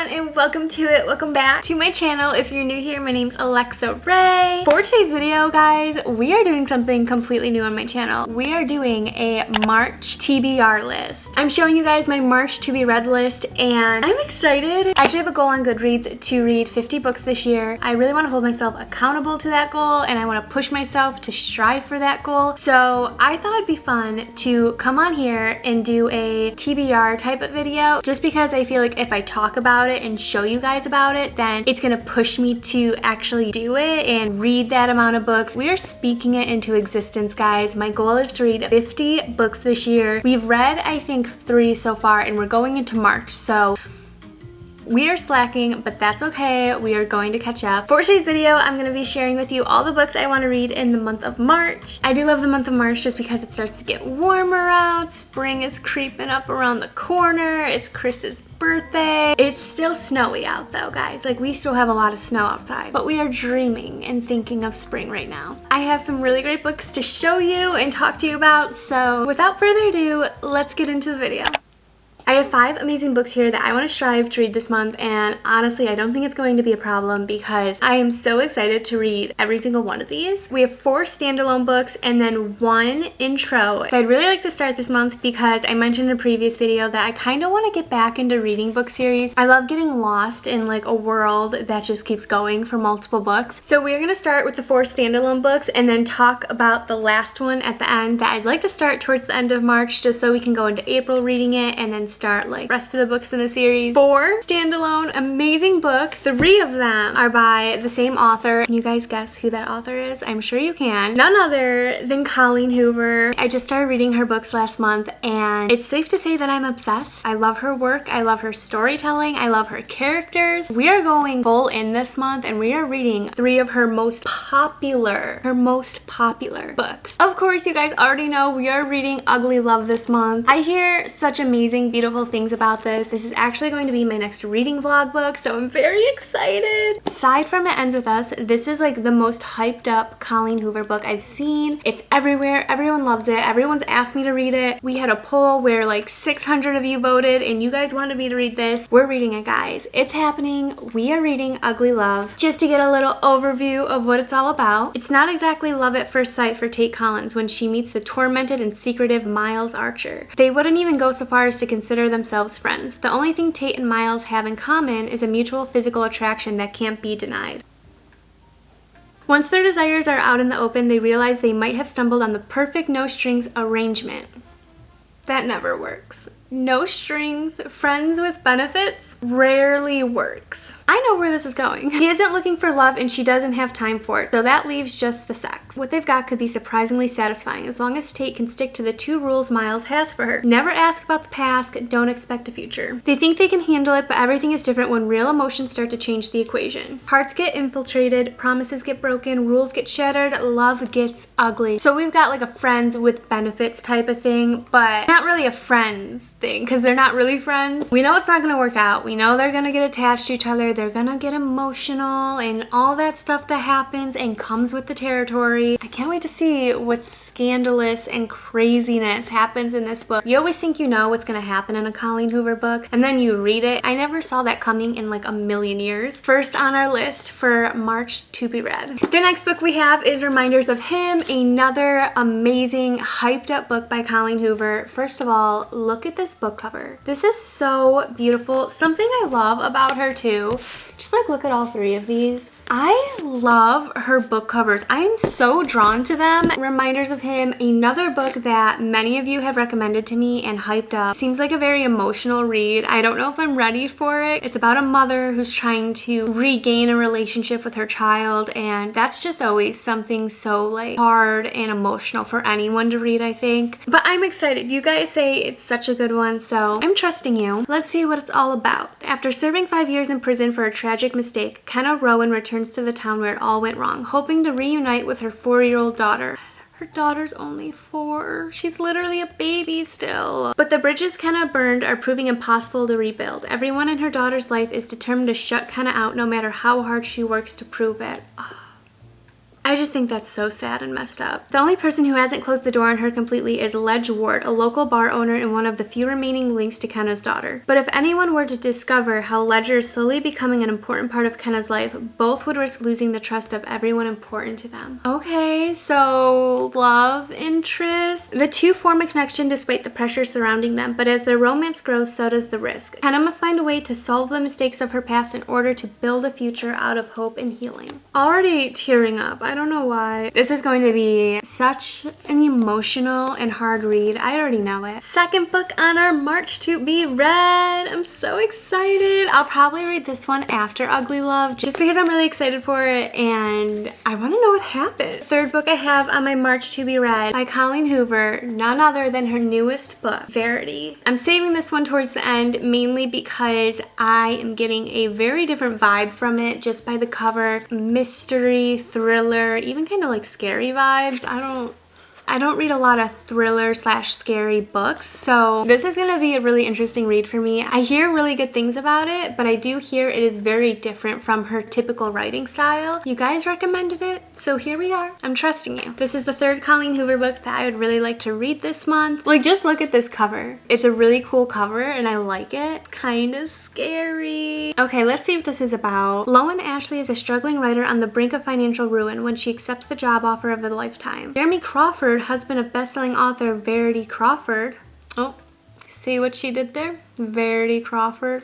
everyone, and welcome to it. Welcome back to my channel. If you're new here, my name's Alexa Ray. For today's video, guys, we are doing something completely new on my channel. We are doing a March TBR list. I'm showing you guys my March to be read list, and I'm excited. I actually have a goal on Goodreads to read 50 books this year. I really want to hold myself accountable to that goal, and I want to push myself to strive for that goal. So I thought it'd be fun to come on here and do a TBR type of video, just because I feel like if I talk about it and show you guys about it, then it's gonna push me to actually do it and read that amount of books. We are speaking it into existence, guys. My goal is to read 50 books this year. We've read, I think, 3 so far, and we're going into March, so we are slacking, but that's okay. We are going to catch up. For today's video, I'm going to be sharing with you all the books I want to read in the month of March. I do love the month of March just because it starts to get warmer out. Spring is creeping up around the corner. It's Chris's birthday. It's still snowy out though, guys. Like, we still have a lot of snow outside, but we are dreaming and thinking of spring right now. I have some really great books to show you and talk to you about, so without further ado, let's get into the video. I have 5 amazing books here that I want to strive to read this month, and honestly, I don't think it's going to be a problem because I am so excited to read every single one of these. We have 4 standalone books and then 1 intro. I'd really like to start this month because I mentioned in a previous video that I kind of want to get back into reading book series. I love getting lost in like a world that just keeps going for multiple books. So we're going to start with the 4 standalone books and then talk about the last one at the end that I'd like to start towards the end of March, just so we can go into April reading it and then start like rest of the books in the series. 4 standalone amazing books. 3 of them are by the same author. Can you guys guess who that author is? I'm sure you can. None other than Colleen Hoover. I just started reading her books last month, and it's safe to say that I'm obsessed. I love her work. I love her storytelling. I love her characters. We are going full in this month, and we are reading 3 of her most popular books. Of course, you guys already know we are reading Ugly Love this month. I hear such amazing, beautiful things about this. This is actually going to be my next reading vlog book, so I'm very excited. Aside from It Ends With Us, this is like the most hyped up Colleen Hoover book I've seen. It's everywhere. Everyone loves it. Everyone's asked me to read it. We had a poll where like 600 of you voted, and you guys wanted me to read this. We're reading it, guys. It's happening. We are reading Ugly Love. Just to get a little overview of what it's all about. It's not exactly love at first sight for Tate Collins when she meets the tormented and secretive Miles Archer. They wouldn't even go so far as to consider themselves friends. The only thing Tate and Miles have in common is a mutual physical attraction that can't be denied. Once their desires are out in the open, they realize they might have stumbled on the perfect no-strings arrangement. That never works. No strings, friends with benefits rarely works. I know where this is going. He isn't looking for love, and she doesn't have time for it, so that leaves just the sex. What they've got could be surprisingly satisfying as long as Tate can stick to the 2 rules Miles has for her. Never ask about the past, don't expect a future. They think they can handle it, but everything is different when real emotions start to change the equation. Hearts get infiltrated, promises get broken, rules get shattered, love gets ugly. So we've got like a friends with benefits type of thing, but not really a friends thing, because they're not really friends. We know it's not gonna work out. We know they're gonna get attached to each other. They're gonna get emotional and all that stuff that happens and comes with the territory. I can't wait to see what scandalous and craziness happens in this book. You always think you know what's gonna happen in a Colleen Hoover book, and then you read it. I never saw that coming in like a million years. First on our list for March to be read. The next book we have is Reminders of Him, another amazing hyped up book by Colleen Hoover. First of all, look at this book cover. This is so beautiful. Something I love about her too, just like look at all 3 of these. I love her book covers. I'm so drawn to them. Reminders of Him, another book that many of you have recommended to me and hyped up. Seems like a very emotional read. I don't know if I'm ready for it. It's about a mother who's trying to regain a relationship with her child, and that's just always something so like hard and emotional for anyone to read, I think. But I'm excited. You guys say it's such a good one, so I'm trusting you. Let's see what it's all about. After serving 5 years in prison for a tragic mistake, Kenna Rowan returns to the town where it all went wrong, hoping to reunite with her 4-year-old daughter. Her daughter's only 4. She's literally a baby still. But the bridges Kenna burned are proving impossible to rebuild. Everyone in her daughter's life is determined to shut Kenna out no matter how hard she works to prove it. I just think that's so sad and messed up. The only person who hasn't closed the door on her completely is Ledge Ward, a local bar owner and one of the few remaining links to Kenna's daughter. But if anyone were to discover how Ledger is slowly becoming an important part of Kenna's life, both would risk losing the trust of everyone important to them. Okay, so love interest. The two form a connection despite the pressure surrounding them, but as their romance grows, so does the risk. Kenna must find a way to solve the mistakes of her past in order to build a future out of hope and healing. Already tearing up. I don't know why. This is going to be such an emotional and hard read. I already know it. Second book on our March to be read. I'm so excited. I'll probably read this one after Ugly Love just because I'm really excited for it and I want to know what happened. Third book I have on my March to be read by Colleen Hoover, none other than her newest book, Verity. I'm saving this one towards the end mainly because I am getting a very different vibe from it just by the cover. Mystery, thriller, even kind of like scary vibes. I don't read a lot of thriller / scary books, so this is going to be a really interesting read for me. I hear really good things about it, but I do hear it is very different from her typical writing style. You guys recommended it, so here we are. I'm trusting you. This is the third Colleen Hoover book that I would really like to read this month. Like, just look at this cover. It's a really cool cover, and I like it. It's kind of scary. Okay, let's see what this is about. Lowen Ashley is a struggling writer on the brink of financial ruin when she accepts the job offer of a lifetime. Jeremy Crawford, husband of best-selling author Verity Crawford, oh, see what she did there? Verity Crawford,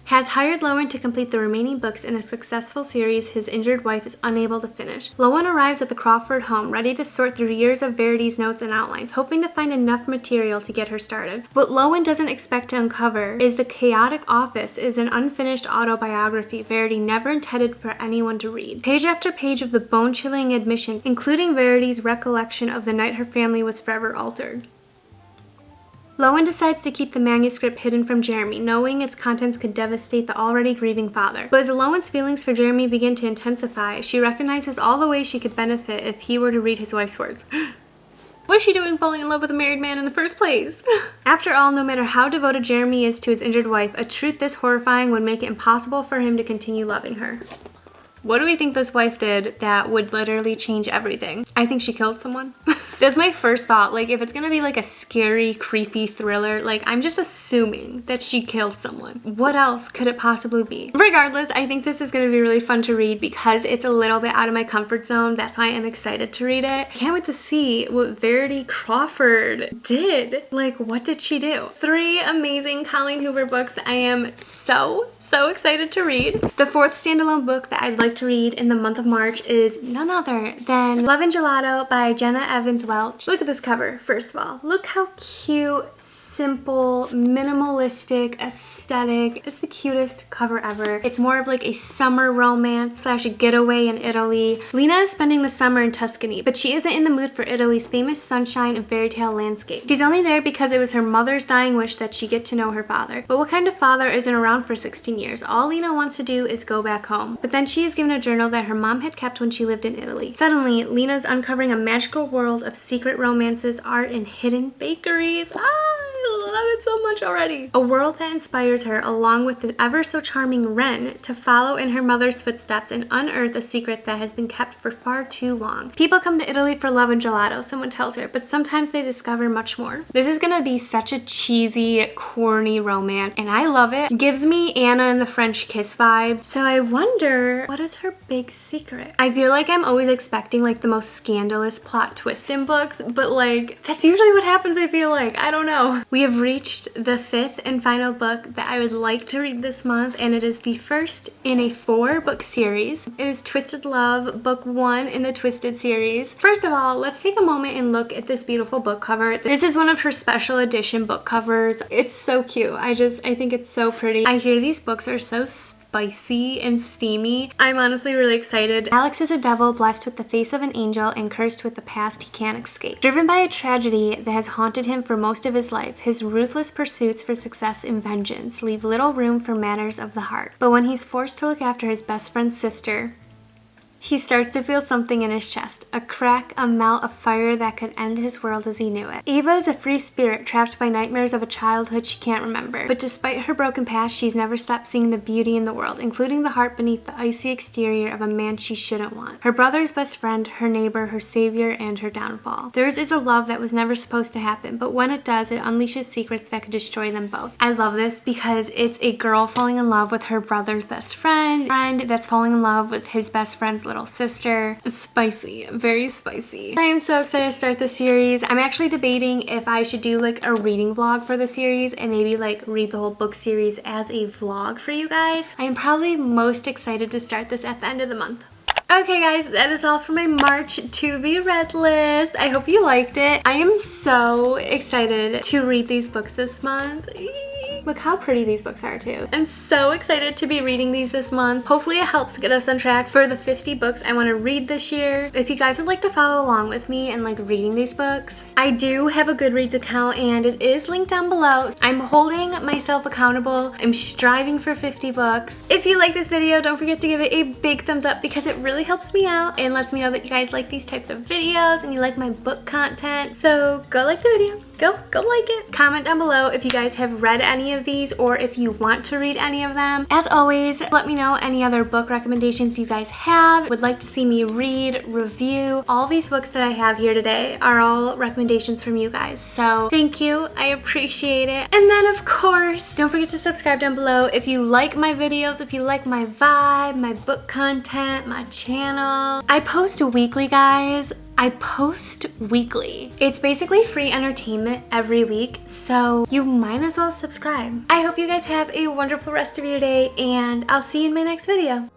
has hired Lowen to complete the remaining books in a successful series his injured wife is unable to finish. Lowen arrives at the Crawford home, ready to sort through years of Verity's notes and outlines, hoping to find enough material to get her started. What Lowen doesn't expect to uncover is the chaotic office is an unfinished autobiography Verity never intended for anyone to read. Page after page of the bone-chilling admission, including Verity's recollection of the night her family was forever altered. Lowen decides to keep the manuscript hidden from Jeremy, knowing its contents could devastate the already grieving father. But as Lowen's feelings for Jeremy begin to intensify, she recognizes all the ways she could benefit if he were to read his wife's words. What is she doing falling in love with a married man in the first place? After all, no matter how devoted Jeremy is to his injured wife, a truth this horrifying would make it impossible for him to continue loving her. What do we think this wife did that would literally change everything? I think she killed someone. That's my first thought. Like, if it's gonna be like a scary, creepy thriller, like, I'm just assuming that she killed someone. What else could it possibly be? Regardless, I think this is gonna be really fun to read because it's a little bit out of my comfort zone. That's why I'm excited to read it. I can't wait to see what Verity Crawford did. Like, what did she do? 3 amazing Colleen Hoover books that I am so excited to read. The 4th standalone book that I'd like to read in the month of March is none other than Love and Gelato by Jenna Evans Welch. Look at this cover, first of all. Look how cute, simple, minimalistic, aesthetic. It's the cutest cover ever. It's more of like a summer romance / getaway in Italy. Lena is spending the summer in Tuscany, but she isn't in the mood for Italy's famous sunshine and fairy tale landscape. She's only there because it was her mother's dying wish that she get to know her father. But what kind of father isn't around for 16 years? All Lena wants to do is go back home. But then she is given a journal that her mom had kept when she lived in Italy. Suddenly, Lena's uncovering a magical world of secret romances, art, and hidden bakeries. I love it so much already. A world that inspires her, along with the ever so charming Ren, to follow in her mother's footsteps and unearth a secret that has been kept for far too long. People come to Italy for love and gelato, someone tells her, but sometimes they discover much more. This is gonna be such a cheesy, corny romance, and I love it. Gives me Anna and the French Kiss vibes. So I wonder, what is her big secret? I feel like I'm always expecting like the most scandalous plot twist in books, but like, that's usually what happens, I feel like. I don't know. We have reached the 5th and final book that I would like to read this month, and it is the first in a 4-book series. It is Twisted Love, book 1 in the Twisted series. First of all, let's take a moment and look at this beautiful book cover. This is one of her special edition book covers. It's so cute. I think it's so pretty. I hear these books are so spicy and steamy. I'm honestly really excited. Alex is a devil blessed with the face of an angel and cursed with the past he can't escape. Driven by a tragedy that has haunted him for most of his life, his ruthless pursuits for success and vengeance leave little room for matters of the heart. But when he's forced to look after his best friend's sister, He starts to feel something in his chest, a crack, a melt, a fire that could end his world as he knew it. Ava is a free spirit trapped by nightmares of a childhood she can't remember. But despite her broken past, she's never stopped seeing the beauty in the world, including the heart beneath the icy exterior of a man she shouldn't want. Her brother's best friend, her neighbor, her savior, and her downfall. Theirs is a love that was never supposed to happen, but when it does, it unleashes secrets that could destroy them both. I love this because it's a girl falling in love with her brother's best friend that's falling in love with his best friend's little sister. Spicy, very spicy. I am so excited to start this series. I'm actually debating if I should do like a reading vlog for the series and maybe like read the whole book series as a vlog for you guys. I am probably most excited to start this at the end of the month. Okay guys, that is all for my March to be read list. I hope you liked it. I am so excited to read these books this month. Look how pretty these books are too. I'm so excited to be reading these this month. Hopefully it helps get us on track for the 50 books I want to read this year. If you guys would like to follow along with me and like reading these books, I do have a Goodreads account and it is linked down below. I'm holding myself accountable. I'm striving for 50 books. If you like this video, don't forget to give it a big thumbs up because it really helps me out and lets me know that you guys like these types of videos and you like my book content. So go like the video. Go like it. Comment down below if you guys have read any of these or if you want to read any of them. As always, let me know any other book recommendations you guys have, would like to see me read, review. All these books that I have here today are all recommendations from you guys. So thank you, I appreciate it. And then of course, don't forget to subscribe down below if you like my videos, if you like my vibe, my book content, my channel. I post weekly, guys. I post weekly. It's basically free entertainment every week, so you might as well subscribe. I hope you guys have a wonderful rest of your day, and I'll see you in my next video.